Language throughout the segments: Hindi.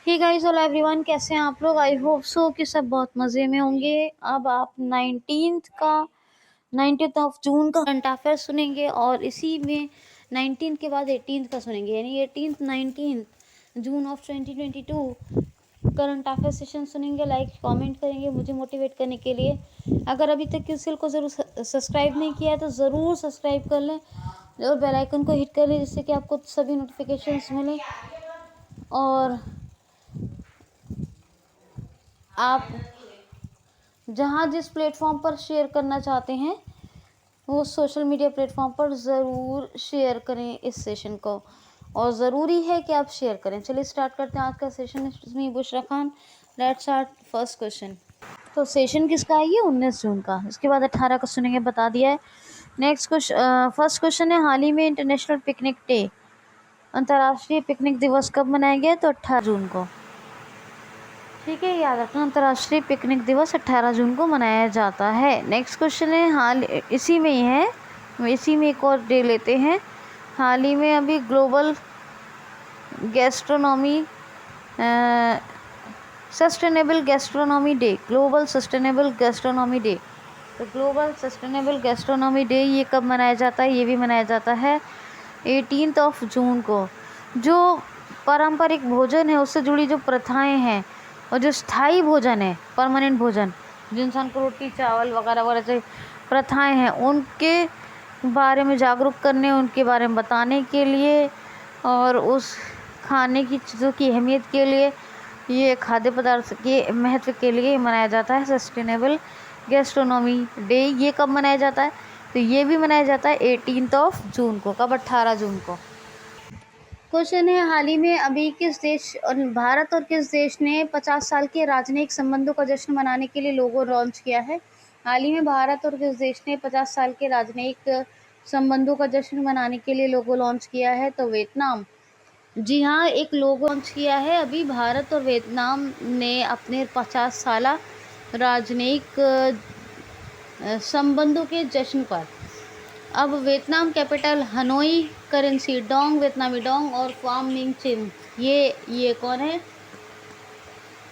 हे गाइस, हेलो एवरीवन, कैसे हैं आप लोग। आई होप सो कि सब बहुत मज़े में होंगे। अब आप 19 ऑफ जून का करंट अफेयर्स सुनेंगे और इसी में 19 के बाद 18 का सुनेंगे, यानी 18 19 June of 2022 current affair session सुनेंगे। लाइक कमेंट करेंगे मुझे मोटिवेट करने के लिए। अगर अभी तक किसी को ज़रूर सब्सक्राइब नहीं किया है तो ज़रूर सब्सक्राइब कर लें और बेल आइकन को हिट कर लें, जिससे कि आपको सभी नोटिफिकेशंस मिलें। और आप जहाँ जिस प्लेटफॉर्म पर शेयर करना चाहते हैं वो सोशल मीडिया प्लेटफॉर्म पर ज़रूर शेयर करें इस सेशन को, और ज़रूरी है कि आप शेयर करें। चलिए स्टार्ट करते हैं आज का सेशन। इसमें Bushra Khan, let's start first question. तो सेशन किसका है ये? 19 जून का। इसके बाद 18 का सुनेंगे, बता दिया है। नेक्स्ट क्वेश्चन, फर्स्ट क्वेश्चन है, हाल ही में इंटरनेशनल पिकनिक डे, अंतर्राष्ट्रीय पिकनिक दिवस कब मनाया गया? तो 18 जून को। ठीक है, याद रखना, अंतर्राष्ट्रीय पिकनिक दिवस 18 जून को मनाया जाता है। नेक्स्ट क्वेश्चन है, हाल इसी में ही है, इसी में एक और डे लेते हैं। हाल ही में अभी global gastronomy sustainable gastronomy day, global sustainable gastronomy day. तो ग्लोबल सस्टेनेबल गैस्ट्रोनॉमी डे ये कब मनाया जाता है? ये भी मनाया जाता है 18 ऑफ जून को। जो पारंपरिक भोजन है उससे जुड़ी जो प्रथाएं हैं और जो स्थायी भोजन है, परमानेंट भोजन, जो इंसान को रोटी चावल वगैरह वगैरह जो प्रथाएं हैं उनके बारे में जागरूक करने, उनके बारे में बताने के लिए और उस खाने की चीज़ों की अहमियत के लिए, ये खाद्य पदार्थ के महत्व के लिए मनाया जाता है सस्टेनेबल गैस्ट्रोनॉमी डे। ये कब मनाया जाता है? तो ये भी मनाया जाता है 18 ऑफ जून को। कब? 18 जून को। क्वेश्चन है, हाल ही में अभी किस देश और भारत और किस देश ने 50 साल के राजनयिक संबंधों का जश्न मनाने के लिए लोगो लॉन्च किया है? हाल ही में भारत और किस देश ने 50 साल के राजनयिक संबंधों का जश्न मनाने के लिए लोगो लॉन्च किया है? तो वियतनाम। जी हाँ, एक लोगो लॉन्च किया है अभी भारत और वियतनाम ने अपने 50 साल राजनयिक संबंधों के जश्न पर। अब Vietnam capital Hanoi, currency dong, वियतनामी डोंग और फाम मिंग चिन। ये कौन है?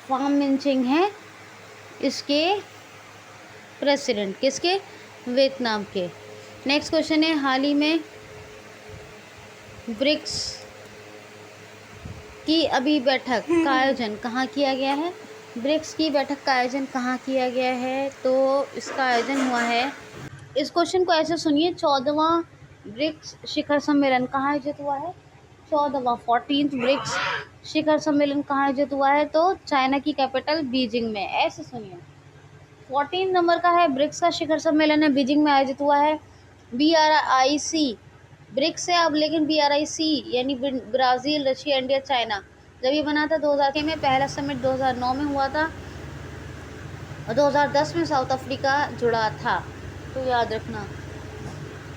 फाम मिंग चिन है इसके प्रेसिडेंट। किसके? वियतनाम के। नेक्स्ट क्वेश्चन है, हाल ही में ब्रिक्स की अभी बैठक का आयोजन कहाँ किया गया है? ब्रिक्स की बैठक का आयोजन कहाँ किया गया है? तो इसका आयोजन हुआ है, इस क्वेश्चन को ऐसे सुनिए, 14वां ब्रिक्स शिखर सम्मेलन कहाँ आयोजित हुआ है? 14th ब्रिक्स शिखर सम्मेलन कहाँ आयोजित हुआ है? तो चाइना की कैपिटल बीजिंग में। ऐसे सुनिए, 14 नंबर का है, ब्रिक्स का शिखर सम्मेलन है, बीजिंग में आयोजित हुआ है। BRIC ब्रिक्स है अब, लेकिन BRIC यानी ब्राज़ील, रशिया, इंडिया, चाइना। जब ये बना था 2000 में, पहला समिट 2009 में हुआ था और 2010 में साउथ अफ्रीका जुड़ा था, तो याद रखना।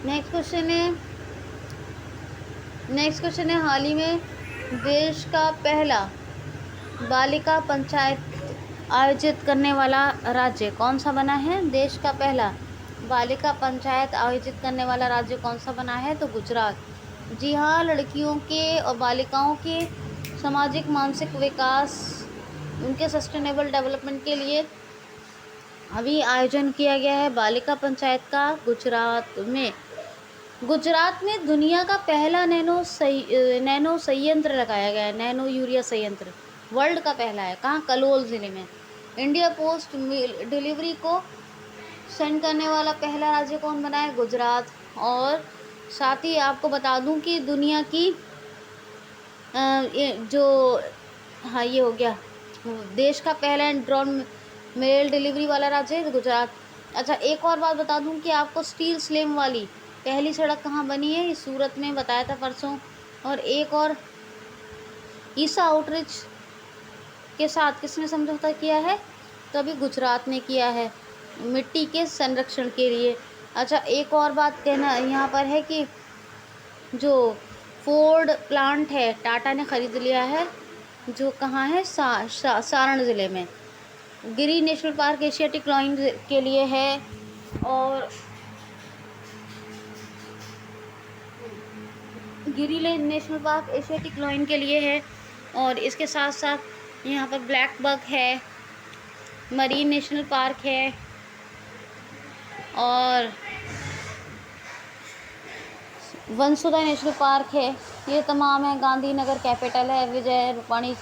नेक्स्ट क्वेश्चन है, हाल ही में देश का पहला बालिका पंचायत आयोजित करने वाला राज्य कौन सा बना है? देश का पहला बालिका पंचायत आयोजित करने वाला राज्य कौन सा बना है? तो गुजरात। जी हाँ, लड़कियों के और बालिकाओं के सामाजिक मानसिक विकास, उनके सस्टेनेबल डेवलपमेंट के लिए अभी आयोजन किया गया है बालिका पंचायत का गुजरात में। गुजरात में दुनिया का पहला नैनो संयंत्र लगाया गया है, नैनो यूरिया संयंत्र वर्ल्ड का पहला है। कहाँ? कलोल ज़िले में। इंडिया पोस्ट डिलीवरी को सेंड करने वाला पहला राज्य कौन बना है? गुजरात। और साथ ही आपको बता दूं कि दुनिया की हाँ, ये हो गया, देश का पहला ड्रोन मेल डिलीवरी वाला राज्य है गुजरात। अच्छा, एक और बात बता दूं कि आपको स्टील स्लेम वाली पहली सड़क कहाँ बनी है? ये सूरत में, बताया था परसों। और एक और, ईसा आउटरीच के साथ किसने समझौता किया है? तो अभी गुजरात ने किया है, मिट्टी के संरक्षण के लिए। अच्छा, एक और बात कहना यहाँ पर है कि जो फोर्ड प्लांट है टाटा ने ख़रीद लिया है, जो कहाँ है? सारण ज़िले में। गिरी नेशनल पार्क एशियाटिक लाइन के लिए है, और गिरी नेशनल पार्क एशियाटिक लाइन के लिए है, और इसके साथ साथ यहाँ पर ब्लैक बक है, मरीन नेशनल पार्क है और वंसुधा नेशनल पार्क है। ये तमाम है। गांधीनगर कैपिटल है। विजय रूपाणी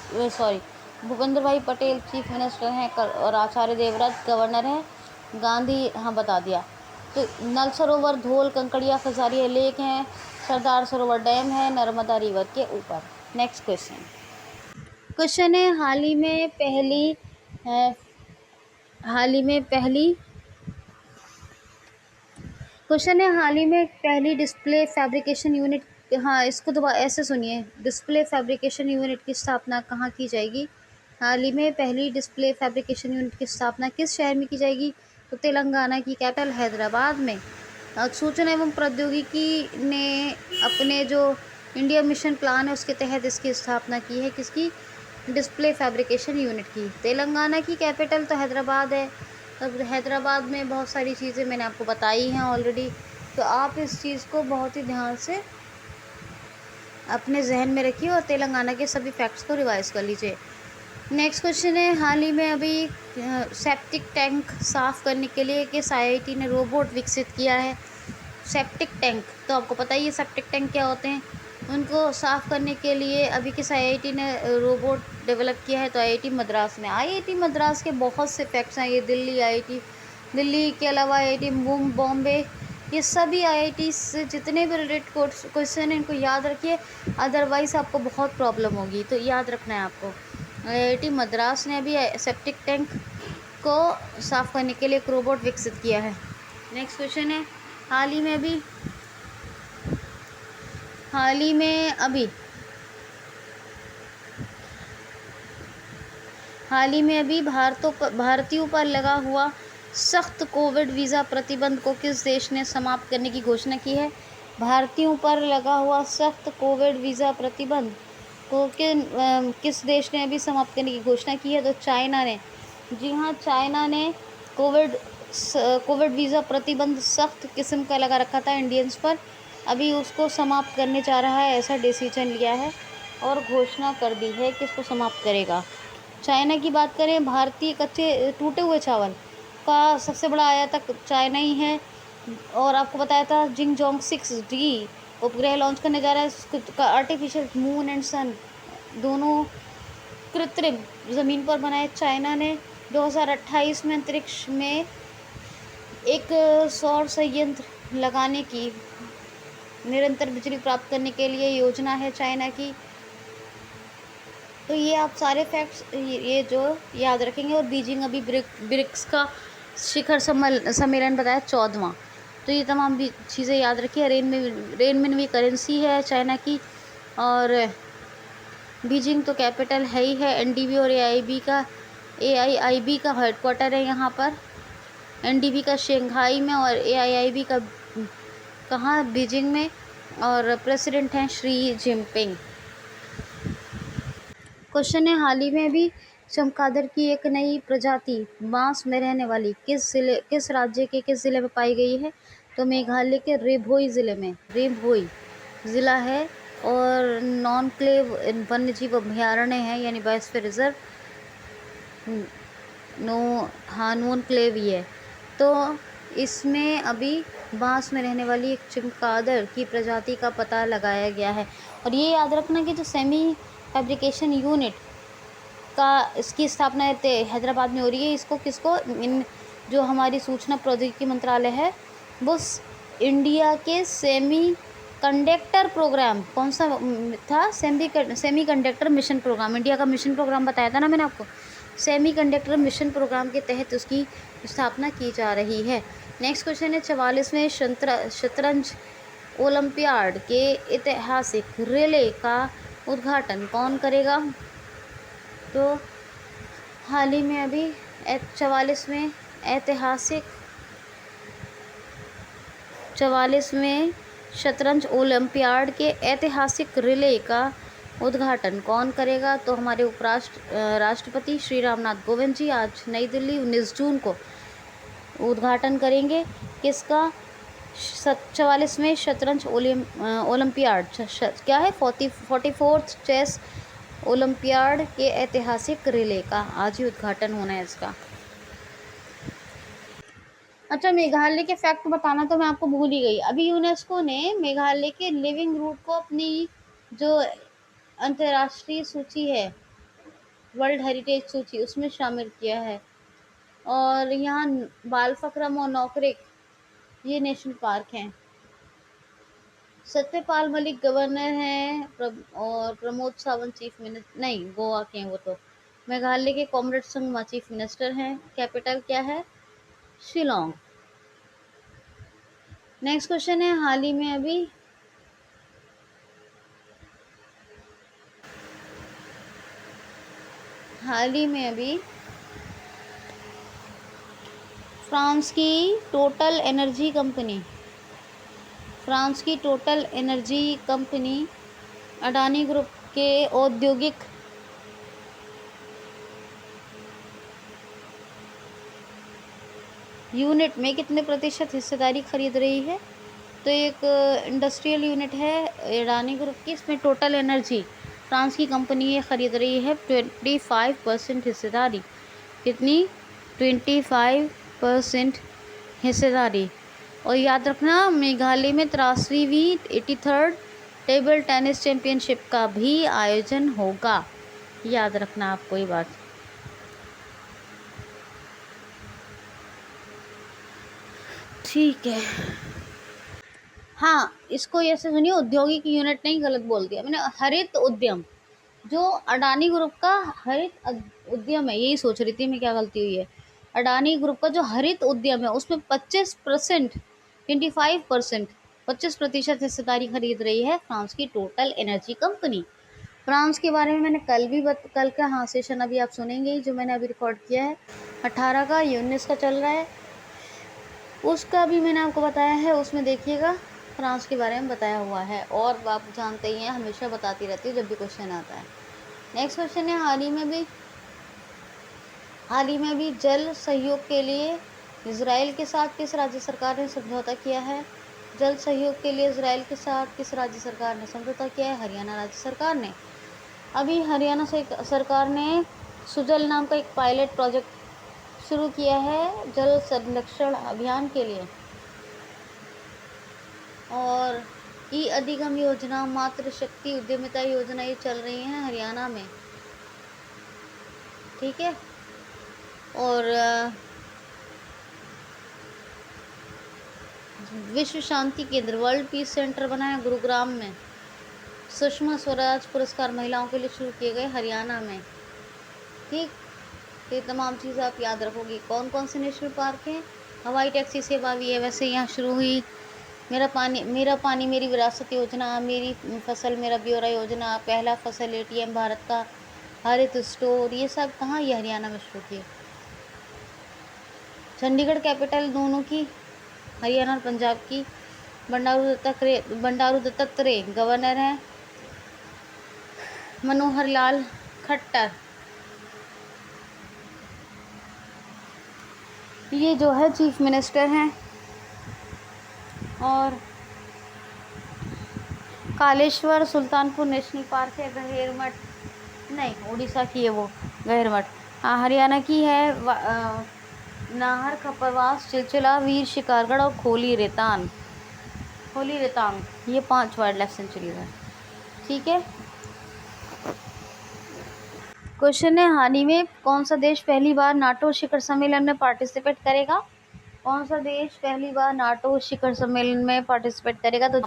भूपेंद्र भाई पटेल चीफ मिनिस्टर हैं और आचार्य देवव्रत गवर्नर हैं। गांधी, हाँ बता दिया। तो नल सरोवर, धौल, कंकड़िया, खजारिया लेक हैं। सरदार सरोवर डैम है नर्मदा रिवर के ऊपर। नेक्स्ट क्वेश्चन है हाल ही में पहली क्वेश्चन है हाल ही में पहली डिस्प्ले फैब्रिकेशन यूनिट, हाँ इसको दोबारा ऐसे सुनिए, डिस्प्ले फैब्रिकेशन यूनिट की स्थापना कहाँ की जाएगी? हाल ही में पहली डिस्प्ले फैब्रिकेशन यूनिट की स्थापना किस शहर में की जाएगी? तो तेलंगाना की कैपिटल हैदराबाद में। सूचना एवं प्रौद्योगिकी ने अपने जो इंडिया मिशन प्लान है उसके तहत इसकी स्थापना की है। किसकी? डिस्प्ले फैब्रिकेशन यूनिट की। तेलंगाना की कैपिटल तो हैदराबाद है। अब हैदराबाद में बहुत सारी चीज़ें मैंने आपको बताई हैं ऑलरेडी, तो आप इस चीज़ को बहुत ही ध्यान से अपने जहन में रखिए और तेलंगाना के सभी फैक्ट्स को रिवाइज कर लीजिए। नेक्स्ट क्वेश्चन है हाल ही में अभी सेप्टिक टैंक साफ़ करने के लिए किस आईआईटी ने रोबोट विकसित किया है? सेप्टिक टैंक तो आपको पता ही है सेप्टिक टैंक क्या होते हैं। उनको साफ़ करने के लिए अभी किस आईआईटी ने रोबोट डेवलप किया है? तो आईआईटी मद्रास ने। आईआईटी मद्रास के बहुत से फैक्ट्स हैं। ये दिल्ली के अलावा आईआईटी बॉम्बे, ये सभी आईआईटी से जितने भी रिलेटेड क्वेश्चन हैं इनको याद रखिए, अदरवाइज़ आपको बहुत प्रॉब्लम होगी। तो याद रखना है आपको। आईआईटी मद्रास ने अभी सेप्टिक टैंक को साफ़ करने के लिए एक रोबोट विकसित किया है। नेक्स्ट क्वेश्चन है हाल ही में अभी भारतीयों पर लगा हुआ सख्त कोविड वीज़ा प्रतिबंध को किस देश ने समाप्त करने की घोषणा की है? भारतीयों पर लगा हुआ सख्त कोविड वीज़ा प्रतिबंध को किस देश ने अभी समाप्त करने की घोषणा की है? तो चाइना ने। जी हाँ, चाइना ने कोविड वीज़ा प्रतिबंध सख्त किस्म का लगा रखा था इंडियंस पर, अभी उसको समाप्त करने जा रहा है, ऐसा डिसीजन लिया है और घोषणा कर दी है कि इसको समाप्त करेगा। चाइना की बात करें, भारतीय कच्चे टूटे हुए चावल का सबसे बड़ा आयातक चाइना ही है। और आपको बताया था जिंगजोंग 6D उपग्रह लॉन्च करने जा रहा है। उसका आर्टिफिशियल मून एंड सन दोनों कृत्रिम ज़मीन पर बनाए। चाइना ने 2028 में अंतरिक्ष में एक सौर संयंत्र लगाने की निरंतर बिजली प्राप्त करने के लिए योजना है चाइना की। तो ये आप सारे फैक्ट्स ये जो याद रखेंगे। और बीजिंग अभी ब्रिक्स का शिखर सम्मेलन बताया 14वां। तो ये तमाम भी चीज़ें याद रखिए। रेनमिन करेंसी है चाइना की और बीजिंग तो कैपिटल है ही है। एनडीबी और एआईआईबी का हेडक्वार्टर है यहाँ पर। एनडीबी का शंघाई में और एआईआईबी का कहाँ? बीजिंग में। और प्रेसिडेंट हैं शी जिनपिंग। क्वेश्चन है हाल ही में भी चमगादड़ की एक नई प्रजाति बांस में रहने वाली किस राज्य के किस ज़िले में पाई गई है? तो मेघालय के रेभोई ज़िले में। रेभोई ज़िला है और नॉनक्लेव वन्यजीव अभयारण्य है, यानी बायोस्फीयर रिजर्व। नॉनक्लेव ही है। तो इसमें अभी बांस में रहने वाली एक चमगादड़ की प्रजाति का पता लगाया गया है। और ये याद रखना कि जो सेमी फैब्रिकेशन यूनिट का इसकी स्थापना हैदराबाद में हो रही है, इसको जो हमारी सूचना प्रौद्योगिकी मंत्रालय है वो इंडिया के सेमी कंडक्टर प्रोग्राम, कौन सा था? Semiconductor mission programme. India का मिशन प्रोग्राम बताया था ना मैंने आपको। सेमी कंडक्टर मिशन प्रोग्राम के तहत उसकी स्थापना की जा रही है। नेक्स्ट क्वेश्चन है 44वें शतरंज ओलंपियाड के ऐतिहासिक रिले का उद्घाटन कौन करेगा? तो हाल ही में अभी 44वें शतरंज ओलंपियाड के ऐतिहासिक रिले का उद्घाटन कौन करेगा? तो हमारे राष्ट्रपति श्री रामनाथ कोविंद जी आज नई दिल्ली 19 जून को उद्घाटन करेंगे। किसका? 44वें शतरंज ओलंपियाड। क्या है? 44th चेस ओलंपियाड के ऐतिहासिक रिले का आज ही उद्घाटन होना है इसका। अच्छा, मेघालय के फैक्ट बताना तो मैं आपको भूल ही गई। अभी यूनेस्को ने मेघालय के लिविंग रूट को अपनी जो अंतर्राष्ट्रीय सूची है, वर्ल्ड हेरिटेज सूची, उसमें शामिल किया है। और यहाँ बालफक्रम और नौकरेक ये नेशनल पार्क हैं। सत्यपाल मलिक गवर्नर हैं और प्रमोद सावंत चीफ मिनिस्टर, नहीं गोवा के हैं वो तो। मेघालय के कॉमरेड संगमा चीफ मिनिस्टर हैं। कैपिटल क्या है? शिलोंग। नेक्स्ट क्वेश्चन है, हाल ही में अभी फ्रांस की total energy company Adani group के औद्योगिक यूनिट में कितने प्रतिशत हिस्सेदारी खरीद रही है? तो एक इंडस्ट्रियल यूनिट है अडानी ग्रुप की, इसमें टोटल एनर्जी फ्रांस की कंपनी ये खरीद रही है 25% हिस्सेदारी। कितनी? 25% हिस्सेदारी। और याद रखना, मेघालय में 83वीं 83rd टेबल टेनिस चैंपियनशिप का भी आयोजन होगा। याद रखना आपको ये बात। ठीक है, हाँ इसको ऐसे सुनिए, औद्योगिक यूनिट नहीं, गलत बोल दिया मैंने, हरित उद्यम। जो अडानी ग्रुप का हरित उद्यम है, यही सोच रही थी मैं, क्या गलती हुई है। अडानी ग्रुप का जो हरित उद्यम है उसमें 25% हिस्सेदारी खरीद रही है फ्रांस की टोटल एनर्जी कंपनी। फ्रांस के बारे में मैंने कल का हाँ सेशन अभी आप सुनेंगे ही, जो मैंने अभी रिकॉर्ड किया है 18 का, 19 का चल रहा है, उसका भी मैंने आपको बताया है। उसमें देखिएगा फ्रांस के बारे में बताया हुआ है। और आप जानते ही हैं, हमेशा बताती रहती है जब भी क्वेश्चन आता है। नेक्स्ट क्वेश्चन है, हाल ही में भी जल सहयोग के लिए इजराइल के साथ किस राज्य सरकार ने समझौता किया है? जल सहयोग के लिए इजराइल के साथ किस राज्य सरकार ने समझौता किया है? हरियाणा राज्य सरकार ने। अभी हरियाणा सरकार ने सुजल नाम का एक पायलट प्रोजेक्ट शुरू किया है जल संरक्षण अभियान के लिए। और ई अधिगम योजना, मातृ शक्ति उद्यमिता योजना, ये चल रही हैं हरियाणा में। ठीक है। और विश्व शांति केंद्र, वर्ल्ड पीस सेंटर बना है गुरुग्राम में। सुषमा स्वराज पुरस्कार महिलाओं के लिए शुरू किए गए हरियाणा में। ठीक, ये तमाम चीज़ें आप याद रखोगी। कौन कौन से नेशनल पार्क हैं? हवाई टैक्सी सेवा भी है वैसे यहाँ शुरू हुई। मेरा पानी मेरी विरासत योजना, मेरी फसल मेरा ब्यौरा योजना, पहला फसल ATM भारत का, हरित स्टोर, ये सब कहाँ? ये हरियाणा में शुरू किए। चंडीगढ़ कैपिटल दोनों की, हरियाणा और पंजाब की। बंडारू दत्तात्रेय गवर्नर हैं। मनोहर लाल खट्टर ये जो है चीफ मिनिस्टर हैं। और कालेश्वर सुल्तानपुर नेशनल पार्क है, गहेरमठ नहीं, उड़ीसा की है वो गहेरमठ। हाँ, हरियाणा की है नाहर, खपरवास, चिलचिला, वीर शिकारगढ़ और खोली रेतांग, ये 5 वाइल्ड लाइफ सेंचुरीज हैं। ठीक है। क्वेश्चन है, हाल ही में कौन सा देश पहली बार नाटो शिखर सम्मेलन में पार्टिसिपेट करेगा? कौन सा देश पहली बार नाटो शिखर सम्मेलन में पार्टिसिपेट करेगा? तो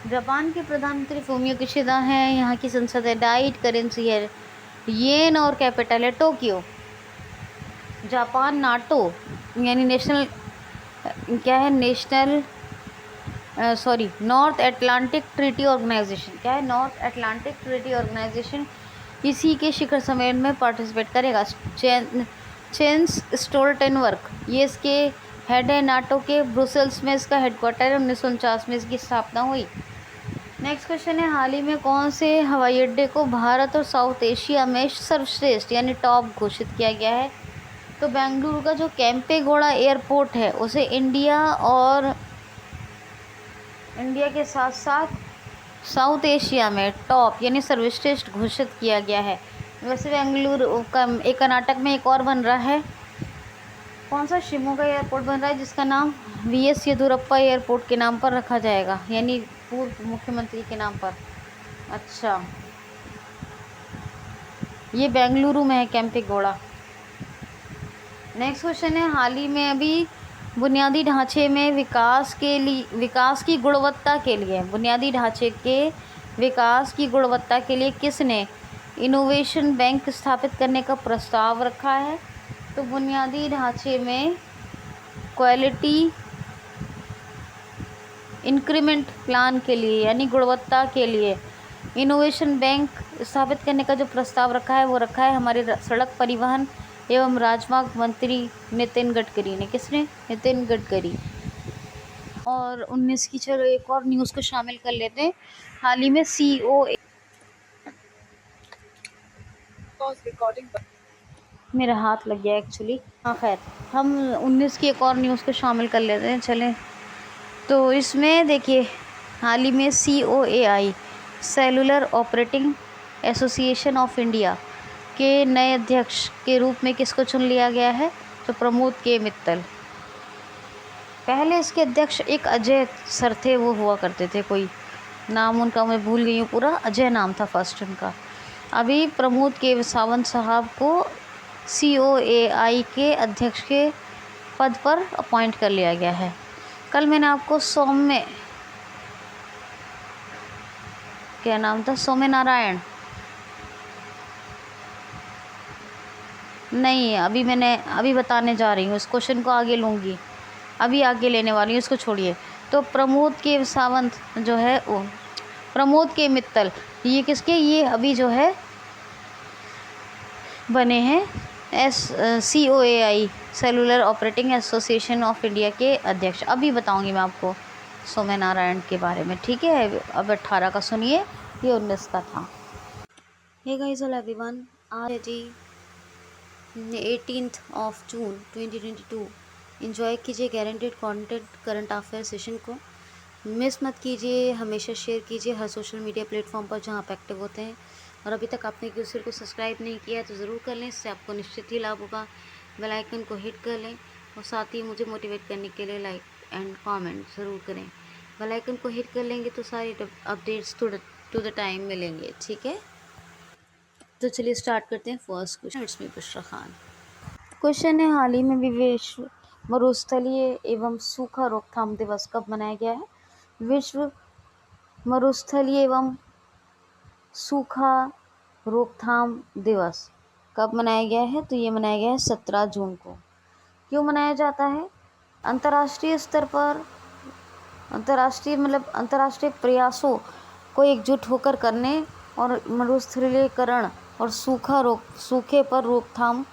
जापान के प्रधानमंत्री फूमियो किशिदा हैं। यहाँ की संसद है, डाइट करेंसी है येन और कैपिटल है टोक्यो। जापान नाटो यानी नॉर्थ अटलांटिक ट्रीटी ऑर्गेनाइजेशन, क्या है? नॉर्थ अटलांटिक ट्रीटी ऑर्गेनाइजेशन, इसी के शिखर सम्मेलन में पार्टिसिपेट करेगा। जेन्स स्टोल्टेनबर्ग ये इसके हेड है नाटो के, ब्रुसेल्स में इसका हेडक्वार्टर है। 1949 में इसकी स्थापना हुई। नेक्स्ट क्वेश्चन है, हाल ही में कौन से हवाई अड्डे को भारत और साउथ एशिया में सर्वश्रेष्ठ यानी टॉप घोषित किया गया है? तो बेंगलुरु का जो केम्पेगौड़ा एयरपोर्ट है उसे इंडिया के साथ साथ साउथ एशिया में टॉप यानी सर्वश्रेष्ठ घोषित किया गया है। वैसे बेंगलुरु का एक कर्नाटक में एक और बन रहा है। कौन सा? शिमोगा एयरपोर्ट बन रहा है जिसका नाम वीएस येदियुरप्पा एयरपोर्ट के नाम पर रखा जाएगा, यानी पूर्व मुख्यमंत्री के नाम पर। अच्छा, ये बेंगलुरु में है केम्पेगौड़ा। नेक्स्ट क्वेश्चन है, हाल ही में अभी बुनियादी ढांचे में विकास की गुणवत्ता के लिए बुनियादी ढांचे के विकास की गुणवत्ता के लिए किसने इनोवेशन बैंक स्थापित करने का प्रस्ताव रखा है? तो बुनियादी ढांचे में क्वालिटी इंक्रीमेंट प्लान के लिए यानी गुणवत्ता के लिए इनोवेशन बैंक स्थापित करने का जो प्रस्ताव रखा है वो रखा है हमारे सड़क परिवहन एवं राजमार्ग मंत्री नितिन गडकरी ने। किसने? नितिन गडकरी। और 19 की, चलो एक और न्यूज़ को शामिल कर लेते हैं। हाल ही में COA, मेरा हाथ लग गया एक्चुअली। हाँ खैर, हम 19 की एक और न्यूज़ को शामिल कर लेते हैं। चलें, तो इसमें देखिए, हाल ही में COAI cellular operating association of India के नए अध्यक्ष के रूप में किसको चुन लिया गया है? तो प्रमोद के मित्तल। पहले इसके अध्यक्ष एक अजय सर थे, वो हुआ करते थे, कोई नाम उनका मैं भूल गई हूँ पूरा, अजय नाम था फर्स्ट उनका। अभी प्रमोद के सावंत साहब को COAI के अध्यक्ष के पद पर अपॉइंट कर लिया गया है। कल मैंने आपको सौम्य, क्या नाम था, सौम्य नारायण, नहीं अभी बताने जा रही हूँ, इस क्वेश्चन को आगे लूँगी, अभी आगे लेने वाली हूँ, इसको छोड़िए। तो प्रमोद के सावंत जो है वो प्रमोद के मित्तल, ये किसके, ये अभी जो है बने हैं COAI cellular operating association of India के अध्यक्ष। अभी बताऊंगी मैं आपको सौम्य नारायण के बारे में, ठीक है। अब 18 का सुनिए, ये 19 का था। हे गाइस ऑल एवरीवन, आज है जी 18 जून 2022। इंजॉय कीजिए guaranteed content current affair session को, मिस मत कीजिए, हमेशा शेयर कीजिए हर सोशल मीडिया प्लेटफॉर्म पर जहां आप एक्टिव होते हैं। और अभी तक आपने किसी को सब्सक्राइब नहीं किया है तो ज़रूर कर लें, इससे आपको निश्चित ही लाभ होगा। बेल आइकन को हिट कर लें और साथ ही मुझे मोटिवेट करने के लिए लाइक एंड कमेंट ज़रूर करें। बेल आइकन को हिट कर लेंगे तो सारी अपडेट्स टू द टाइम मिलेंगे, ठीक है। तो चलिए स्टार्ट करते हैं। First question, it's me Bushra Khan. Question है, हाल ही में भी विश्व मरुस्थलीय एवं सूखा रोकथाम दिवस कब मनाया गया है? विश्व मरुस्थलीय एवं सूखा रोकथाम दिवस कब मनाया गया है? तो ये मनाया गया है 17 जून को। क्यों मनाया जाता है? अंतर्राष्ट्रीय स्तर पर अंतर्राष्ट्रीय प्रयासों को एकजुट होकर करने और मरुस्थलीकरण और सूखे पर रोकथाम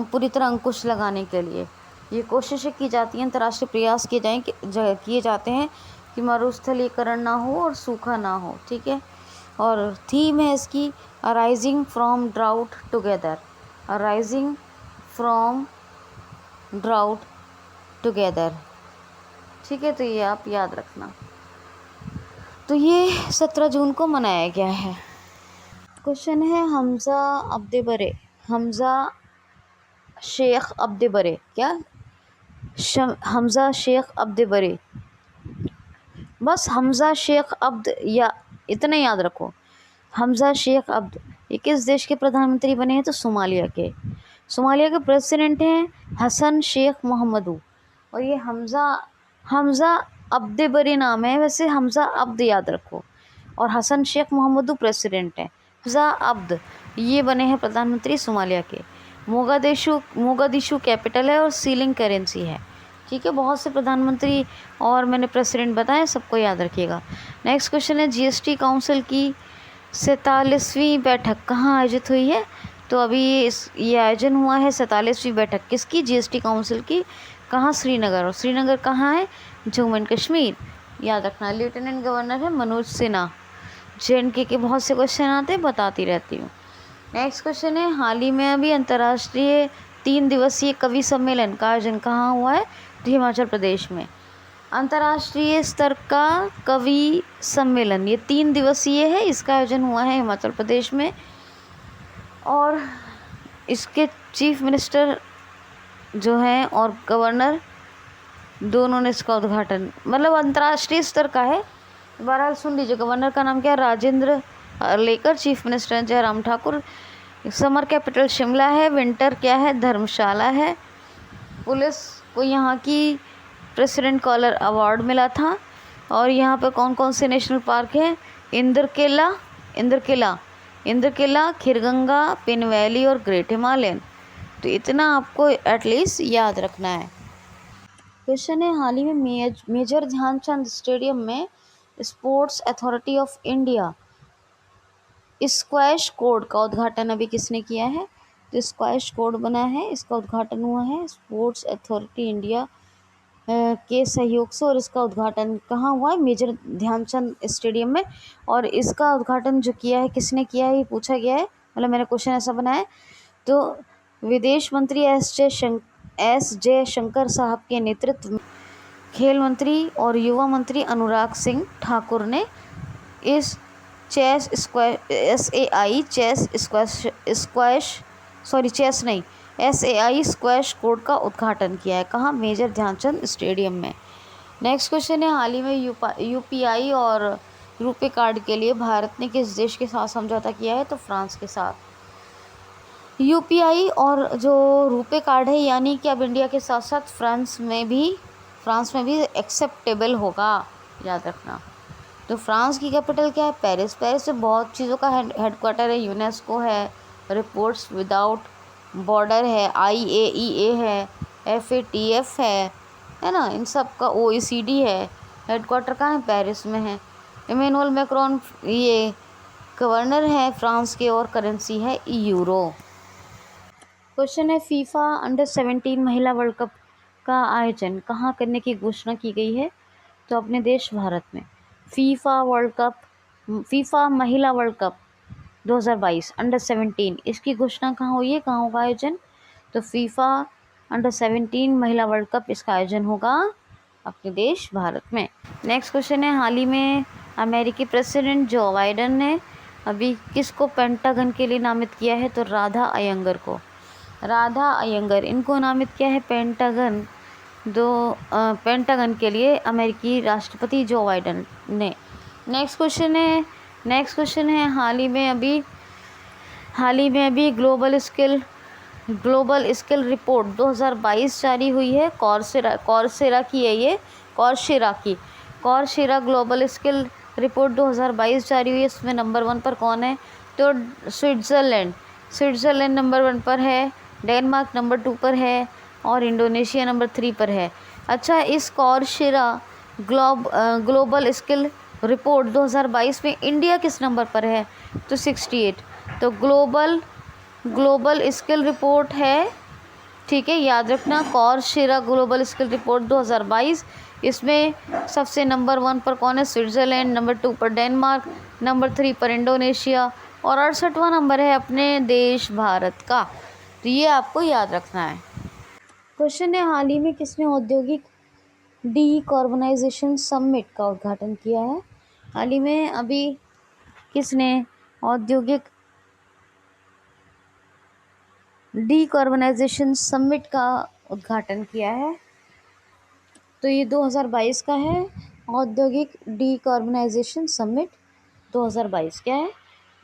पूरी तरह अंकुश लगाने के लिए ये कोशिशें की जाती हैं, अंतर्राष्ट्रीय प्रयास किए जाते हैं कि मरुस्थलीकरण ना हो और सूखा ना हो, ठीक है। और थीम है इसकी arising from drought together, arising from drought together, ठीक है। तो ये आप याद रखना। तो ये 17 जून को मनाया गया है। क्वेश्चन है, हमज़ा शेख अब्दे बरे, क्या हमज़ा शेख अब्दे बरे, बस हमज़ा शेख अब्द, या इतना याद रखो, हमज़ा शेख अब्द ये किस देश के प्रधानमंत्री बने हैं? तो सोमालिया के प्रेसिडेंट हैं हसन शेख मोहम्मदू। और ये हमज़ा अब्दे बरे नाम है, वैसे हमज़ा अब्द याद रखो, और हसन शेख मोहम्मदू प्रेसिडेंट हैं। हमज़ा अब्द ये बने हैं प्रधानमंत्री सोमालिया के। मोगादिशु कैपिटल है और सीलिंग करेंसी है, ठीक है। बहुत से प्रधानमंत्री और मैंने प्रेसिडेंट बताए, सबको याद रखिएगा। नेक्स्ट क्वेश्चन है, GST काउंसिल की 47वीं बैठक कहाँ आयोजित हुई है? तो अभी ये आयोजन हुआ है 47वीं बैठक किसकी? GST काउंसिल की। कहाँ? श्रीनगर। और श्रीनगर कहाँ है? जम्मू एंड कश्मीर, याद रखना। लेफ्टिनेंट गवर्नर है मनोज सिन्हा। JNK के बहुत से क्वेश्चन आते हैं, बताती रहती हूँ। नेक्स्ट क्वेश्चन है, हाल ही में अभी अंतर्राष्ट्रीय 3 दिवसीय कवि सम्मेलन का आयोजन कहाँ हुआ है? तो हिमाचल प्रदेश में। अंतर्राष्ट्रीय स्तर का कवि सम्मेलन, ये 3 दिवसीय है, इसका आयोजन हुआ है हिमाचल प्रदेश में और इसके चीफ मिनिस्टर जो हैं और गवर्नर दोनों ने इसका उद्घाटन, मतलब अंतर्राष्ट्रीय स्तर का है। बहरहाल सुन लीजिए, गवर्नर का नाम क्या है, राजेंद्र लेकर, chief minister Jairam Thakur, summer capital Shimla है, विंटर क्या है, धर्मशाला है। पुलिस को यहाँ की प्रेसिडेंट कॉलर अवार्ड मिला था। और यहाँ पे कौन कौन से नेशनल पार्क हैं, इंद्रकिला, खीरगंगा, पिन वैली और ग्रेट हिमालयन। तो इतना आपको एटलीस्ट याद रखना है। क्वेश्चन है, हाल ही में मेजर ध्यानचंद स्टेडियम में sports authority of India squash court का उद्घाटन अभी किसने किया है? तो स्क्वैश कोर्ट बना है, इसका उद्घाटन हुआ है स्पोर्ट्स अथॉरिटी इंडिया के सहयोग से। और इसका उद्घाटन कहाँ हुआ है? मेजर ध्यानचंद स्टेडियम में। और इसका उद्घाटन जो किया है किसने किया है, ये पूछा गया है, मतलब मैंने क्वेश्चन ऐसा बनाया है। तो विदेश मंत्री एस जयशंकर साहब के नेतृत्व में खेल मंत्री और युवा मंत्री अनुराग सिंह ठाकुर ने इस SAI स्क्वैश कोर्ट का उद्घाटन किया है। कहाँ? मेजर ध्यानचंद स्टेडियम में। नेक्स्ट क्वेश्चन है, हाल ही में UPI और रुपे कार्ड के लिए भारत ने किस देश के साथ समझौता किया है? तो फ्रांस के साथ। UPI और जो रुपे कार्ड है यानी कि अब इंडिया के साथ साथ फ्रांस में भी एक्सेप्टेबल होगा, याद रखना। तो फ्रांस की कैपिटल क्या है? पेरिस। पेरिस से बहुत चीज़ों का हेडक्वार्टर है, यूनेस्को है, रिपोर्ट्स विदाउट बॉर्डर है, IAEA है, FATF है ना, इन सब का OECD है, हेडक्वार्टर कहाँ है? पेरिस में है। इमैनुअल मैक्रोन ये गवर्नर है फ्रांस के और करेंसी है यूरो। क्वेश्चन है, फीफा अंडर-17 महिला वर्ल्ड कप का आयोजन कहाँ करने की घोषणा की गई है? तो अपने देश भारत में। फीफा महिला वर्ल्ड कप 2022 अंडर-17, इसकी घोषणा कहाँ हुई है, कहाँ होगा आयोजन? तो फीफा अंडर-17 महिला वर्ल्ड कप, इसका आयोजन होगा अपने देश भारत में। नेक्स्ट क्वेश्चन है, हाल ही में अमेरिकी प्रेसिडेंट जो बाइडेन ने अभी किसको पेंटागन के लिए नामित किया है? तो राधा अयंगर इनको नामित किया है पेंटागन के लिए अमेरिकी राष्ट्रपति जो बाइडेन ने। नेक्स्ट क्वेश्चन है, हाल ही में अभी ग्लोबल स्किल रिपोर्ट 2022 जारी हुई है। कॉर्सेरा की है ये, कॉर्सेरा ग्लोबल स्किल रिपोर्ट 2022 जारी हुई है। इसमें नंबर 1 पर कौन है? तो स्विट्ज़रलैंड नंबर 1 पर है, डेनमार्क नंबर 2 पर है और इंडोनेशिया नंबर 3 पर है। अच्छा, इस कॉर्सेरा ग्लोबल स्किल रिपोर्ट 2022 में इंडिया किस नंबर पर है? तो 68। तो ग्लोबल स्किल रिपोर्ट है, ठीक है, याद रखना, कॉर्सेरा ग्लोबल स्किल रिपोर्ट 2022। इसमें सबसे नंबर 1 पर कौन है? स्विट्ज़रलैंड, नंबर 2 पर डेनमार्क, नंबर 3 पर इंडोनेशिया और 68वां नंबर है अपने देश भारत का। तो ये आपको याद रखना है। क्वेश्चन है, हाल ही में किसने औद्योगिक डीकार्बनाइजेशन समिट का उद्घाटन किया है? हाल ही में अभी किसने औद्योगिक डीकार्बनाइजेशन समिट का उद्घाटन किया है? तो ये 2022 का है, औद्योगिक डीकार्बनाइजेशन समिट 2022। क्या है?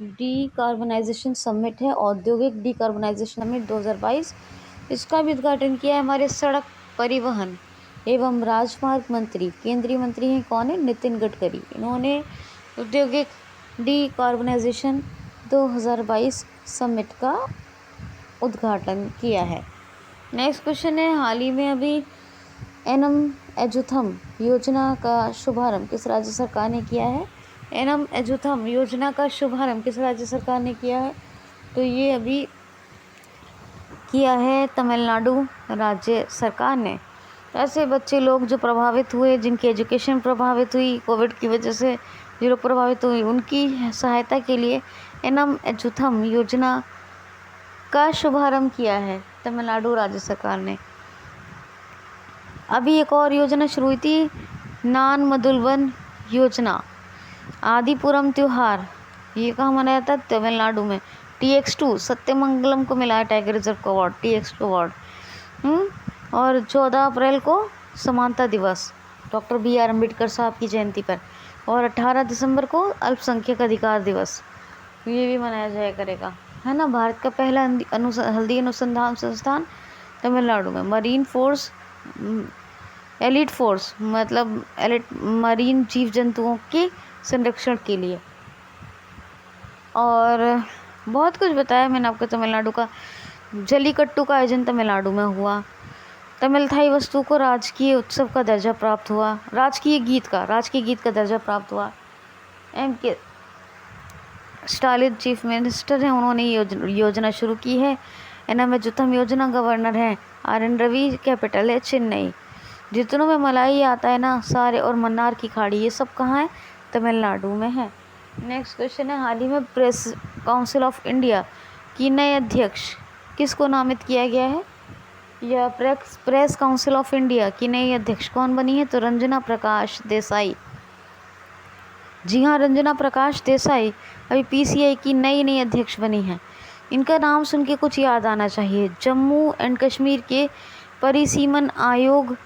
डीकार्बनाइजेशन समिट है, औद्योगिक डीकार्बनाइजेशन समिट 2022। इसका भी उद्घाटन किया है हमारे सड़क परिवहन एवं राजमार्ग मंत्री, केंद्रीय मंत्री हैं कौन है? नितिन गडकरी। इन्होंने औद्योगिक डीकार्बनाइजेशन 2022 समिट का उद्घाटन किया है। नेक्स्ट क्वेश्चन है, हाल ही में अभी एनम एजुथम योजना का शुभारंभ किस राज्य सरकार ने किया है? एनम एजुथम योजना का शुभारंभ किस राज्य सरकार ने किया है? तो ये अभी किया है तमिलनाडु राज्य सरकार ने। ऐसे बच्चे लोग जो प्रभावित हुए, जिनकी एजुकेशन प्रभावित हुई कोविड की वजह से, जो लोग प्रभावित हुई, उनकी सहायता के लिए एनम एजुथम योजना का शुभारंभ किया है तमिलनाडु राज्य सरकार ने। अभी एक और योजना शुरू हुई थी नान मधुबन योजना, आदिपुरम त्योहार ये कहाँ मनाया जाता है? तमिलनाडु में। TX2 सत्यमंगलम को मिला है टाइगर रिजर्व का अवार्ड, TX2 अवार्ड। और 14 अप्रैल को समानता दिवस डॉक्टर BR अम्बेडकर साहब की जयंती पर, और 18 दिसंबर को अल्पसंख्यक अधिकार दिवस ये भी मनाया जाया करेगा, है ना। भारत का पहला हल्दी अनुसंधान संस्थान तमिलनाडु में। मरीन फोर्स, एलिट फोर्स मतलब एलिट मरीन जीव जंतुओं के संरक्षण के लिए। और बहुत कुछ बताया मैंने आपको तमिलनाडु का। जल्लीकट्टू का आयोजन तमिलनाडु में हुआ। तमिल थाई वस्तु को राजकीय उत्सव का दर्जा प्राप्त हुआ। राजकीय गीत का दर्जा प्राप्त हुआ। MK स्टालिन चीफ मिनिस्टर हैं, उन्होंने योजना शुरू की है। एनामेजुथम योजना गवर्नर हैं। RN रवि कैपिटल है चेन्नई। जितनों में मलाई आता है ना सारे, और मन्नार की खाड़ी, ये सब कहाँ है? तमिलनाडु में है। नेक्स्ट क्वेश्चन है, हाल ही में प्रेस काउंसिल ऑफ इंडिया की नए अध्यक्ष किसको नामित किया गया है? यह प्रेस काउंसिल ऑफ इंडिया की नई अध्यक्ष कौन बनी है? तो रंजना प्रकाश देसाई। जी हाँ, रंजना प्रकाश देसाई अभी PCI की नई अध्यक्ष बनी है। इनका नाम सुन के कुछ याद आना चाहिए। जम्मू एंड कश्मीर के परिसीमन आयोग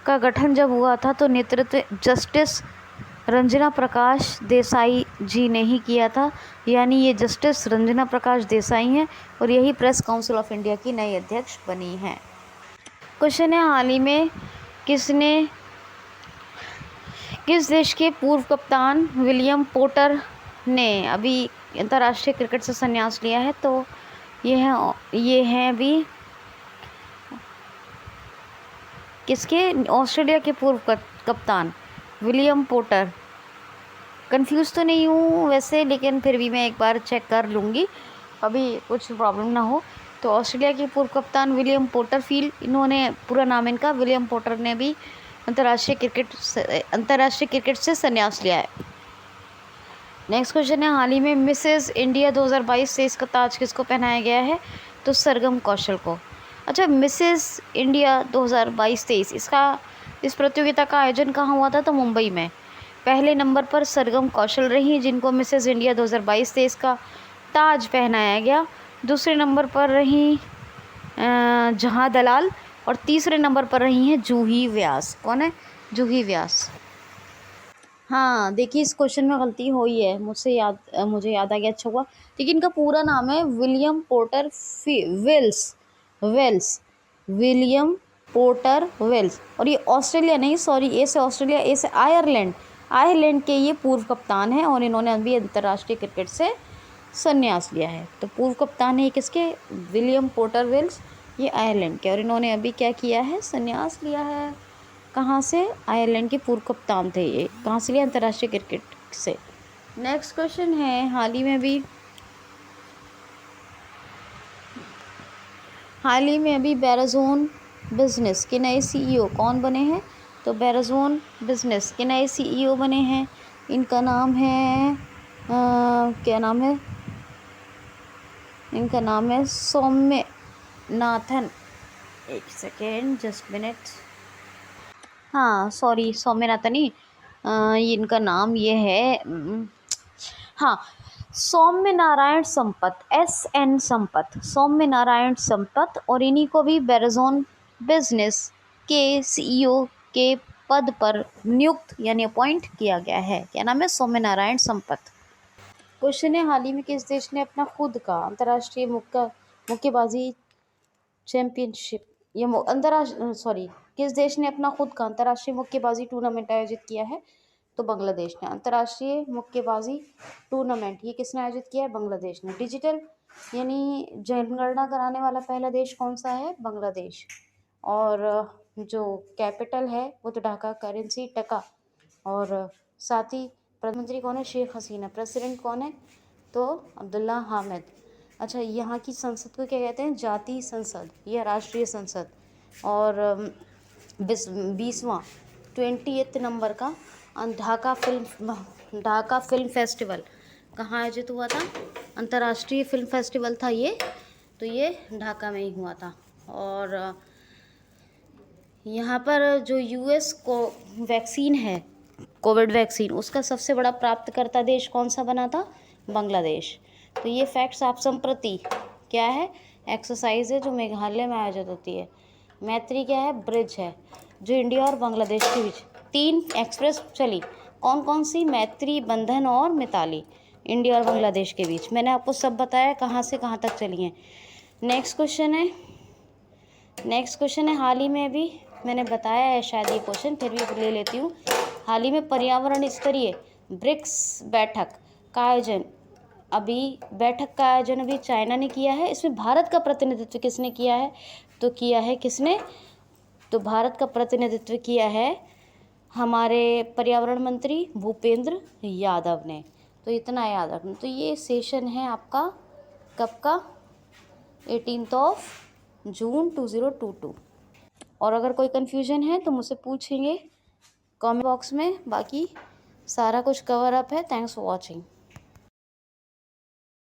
का गठन जब हुआ था तो नेतृत्व जस्टिस रंजना प्रकाश देसाई जी ने ही किया था, यानी ये जस्टिस रंजना प्रकाश देसाई हैं और यही प्रेस काउंसिल ऑफ इंडिया की नई अध्यक्ष बनी हैं। क्वेश्चन है, हाल ही में किस देश के पूर्व कप्तान विलियम पोर्टर ने अभी अंतर्राष्ट्रीय क्रिकेट से संन्यास लिया है? तो ये है अभी किसके? ऑस्ट्रेलिया के पूर्व कप्तान विलियम पोर्टर। कंफ्यूज तो नहीं हूँ वैसे, लेकिन फिर भी मैं एक बार चेक कर लूँगी, अभी कुछ प्रॉब्लम ना हो। तो ऑस्ट्रेलिया के पूर्व कप्तान विलियम पोर्टरफील्ड, इन्होंने पूरा नाम इनका विलियम पोर्टर ने भी अंतर्राष्ट्रीय क्रिकेट से संन्यास लिया है। नेक्स्ट क्वेश्चन है, हाल ही में मिसेस इंडिया 2022 का ताज किसको पहनाया गया है? तो सरगम कौशल को। अच्छा, मिसेस इंडिया 2022-23 इस प्रतियोगिता का आयोजन कहाँ हुआ था? तो मुंबई में। पहले नंबर पर सरगम कौशल रही, जिनको मिसेस इंडिया 2022-23 का ताज पहनाया गया। दूसरे नंबर पर रही जहाँ दलाल, और तीसरे नंबर पर रही हैं जूही व्यास। कौन है? जूही व्यास। हाँ देखिए, इस क्वेश्चन में गलती हुई है, मुझे याद आ गया, अच्छा हुआ। लेकिन इनका पूरा नाम है William Porter Wells, William Porter Wells. और ये ऑस्ट्रेलिया नहीं, सॉरी, ए से ऑस्ट्रेलिया, ए से आयरलैंड के ये पूर्व कप्तान हैं, और इन्होंने अभी अंतर्राष्ट्रीय क्रिकेट से संन्यास लिया है। तो पूर्व कप्तान है किसके? विलियम पोर्टर वेल्स, ये आयरलैंड के, और इन्होंने अभी क्या किया है? संन्यास लिया है। कहाँ से? आयरलैंड के पूर्व कप्तान थे ये। कहाँ से लिया? अंतर्राष्ट्रीय क्रिकेट से। नेक्स्ट क्वेश्चन है, हाल ही में अभी बेराजोन बिजनेस के नए CEO कौन बने हैं? तो बेराजोन बिजनेस के नए CEO बने हैं, इनका नाम है क्या नाम है? इनका नाम है सौम्यनाथन। एक सेकेंड, जस्ट मिनट। हाँ सॉरी, सौम्यनाथन नहीं, इनका नाम ये है हाँ, सौम्य नारायण संपत, SN संपत, सौम्य नारायण संपत। और इन्हीं को भी बेराजोन बिजनेस के CEO के पद पर नियुक्त यानी अपॉइंट किया गया है। क्या नाम है? सौम्य नारायण संपत। क्वेश्चन है, हाल ही में किस देश ने अपना खुद का अंतर्राष्ट्रीय मुक्केबाजी चैंपियनशिप किस देश ने अपना खुद का अंतर्राष्ट्रीय मुक्केबाजी टूर्नामेंट आयोजित किया है? तो बांग्लादेश ने। अंतर्राष्ट्रीय मुक्केबाजी टूर्नामेंट ये किसने आयोजित किया है? बांग्लादेश ने। डिजिटल यानी जनगणना कराने वाला पहला देश कौन सा है? बांग्लादेश। और जो कैपिटल है वो तो ढाका, करेंसी टका। और साथ ही प्रधानमंत्री कौन है? शेख हसीना। प्रेसिडेंट कौन है? तो अब्दुल्ला हामिद। अच्छा, यहाँ की संसद को क्या कहते हैं? जातीय संसद या राष्ट्रीय संसद। और 20वां नंबर का ढाका फिल्म फेस्टिवल कहाँ आयोजित हुआ था? अंतर्राष्ट्रीय फिल्म फेस्टिवल था ये, तो ये ढाका में ही हुआ था। और यहाँ पर जो यूएस को वैक्सीन है, कोविड वैक्सीन, उसका सबसे बड़ा प्राप्तकर्ता देश कौन सा बना था? बांग्लादेश। तो ये फैक्ट्स आप संप्रति क्या है? एक्सरसाइज है जो मेघालय में आयोजित होती है। मैत्री क्या है? ब्रिज है जो इंडिया और बांग्लादेश के बीच 3 एक्सप्रेस चली। कौन कौन सी? मैत्री, बंधन और मिताली, इंडिया और बांग्लादेश के बीच। मैंने आपको सब बताया कहाँ से कहाँ तक चली हैं। नेक्स्ट क्वेश्चन है हाल ही में भी मैंने बताया है शायद ये क्वेश्चन, फिर भी ले लेती हूँ। हाल ही में पर्यावरण स्तरीय ब्रिक्स बैठक का आयोजन अभी चाइना ने किया है। इसमें भारत का प्रतिनिधित्व किसने किया है? तो किया है किसने? तो भारत का प्रतिनिधित्व किया है हमारे पर्यावरण मंत्री भूपेंद्र यादव ने। तो इतना याद रखना। तो ये सेशन है आपका कब का? 18 जून 2022। और अगर कोई कन्फ्यूजन है तो मुझसे पूछेंगे कमेंट बॉक्स में। बाकी सारा कुछ कवर अप है। Thanks for watching.